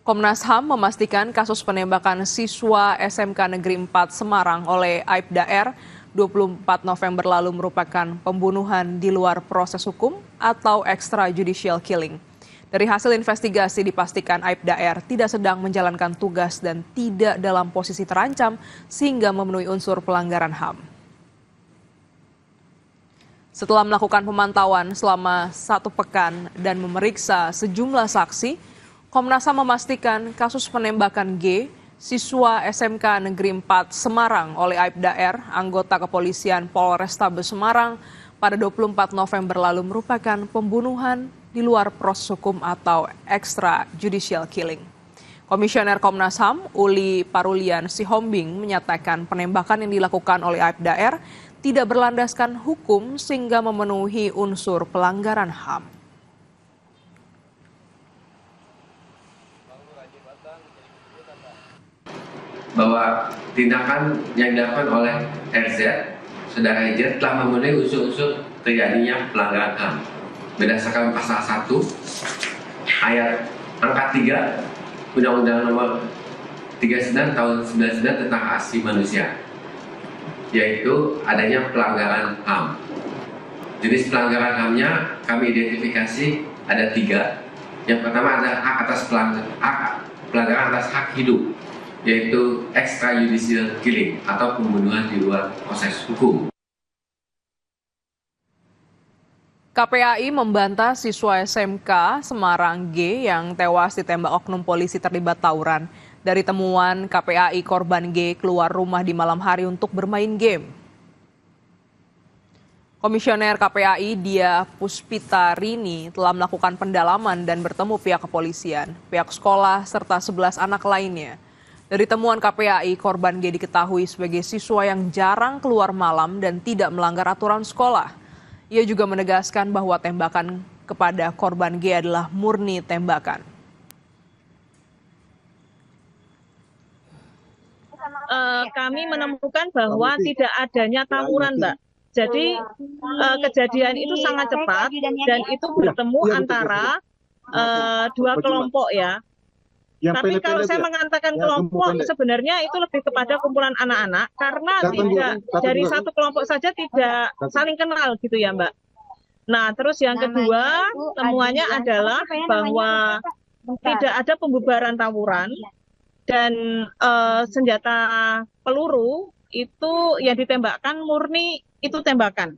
Komnas HAM memastikan kasus penembakan siswa SMK Negeri 4 Semarang oleh Aibda R 24 November lalu merupakan pembunuhan di luar proses hukum atau extrajudicial killing. Dari hasil investigasi dipastikan Aibda R tidak sedang menjalankan tugas dan tidak dalam posisi terancam sehingga memenuhi unsur pelanggaran HAM. Setelah melakukan pemantauan selama 1 pekan dan memeriksa sejumlah saksi, Komnas HAM memastikan kasus penembakan G, siswa SMK Negeri 4 Semarang oleh Aibda R, anggota kepolisian Polrestabes Semarang pada 24 November lalu merupakan pembunuhan di luar proses hukum atau extrajudicial killing. Komisioner Komnas HAM Uli Parulian Sihombing menyatakan penembakan yang dilakukan oleh Aibda R tidak berlandaskan hukum sehingga memenuhi unsur pelanggaran HAM. Bahwa tindakan yang dilakukan oleh RZ, saudara RZ telah memenuhi unsur-unsur terjadinya pelanggaran HAM berdasarkan pasal 1 ayat angka 3 Undang-Undang Nomor 39 Tahun 99 tentang Hak Asasi Manusia, yaitu adanya pelanggaran HAM. Jenis pelanggaran HAM-nya kami identifikasi ada 3. Yang pertama ada pelanggaran atas hak hidup, yaitu extrajudicial killing atau pembunuhan di luar proses hukum. KPAI membantah siswa SMK Semarang G yang tewas ditembak oknum polisi terlibat tawuran. Dari temuan KPAI, korban G keluar rumah di malam hari untuk bermain game. Komisioner KPAI Dia Puspita Rini telah melakukan pendalaman dan bertemu pihak kepolisian, pihak sekolah, serta 11 anak lainnya. Dari temuan KPAI, korban G diketahui sebagai siswa yang jarang keluar malam dan tidak melanggar aturan sekolah. Ia juga menegaskan bahwa tembakan kepada korban G adalah murni tembakan. Kami menemukan bahwa tidak adanya tawuran, Mbak. Jadi kejadian itu sangat cepat dan itu bertemu antara 2 kelompok ya. Tapi kalau saya mengatakan kelompok, sebenarnya itu lebih kepada kumpulan anak-anak karena tidak dari satu kelompok saja tidak saling kenal gitu ya, Mbak. Nah, terus yang kedua temuannya adalah bahwa tidak ada pembubaran tawuran dan senjata peluru itu yang ditembakkan murni itu tembakan.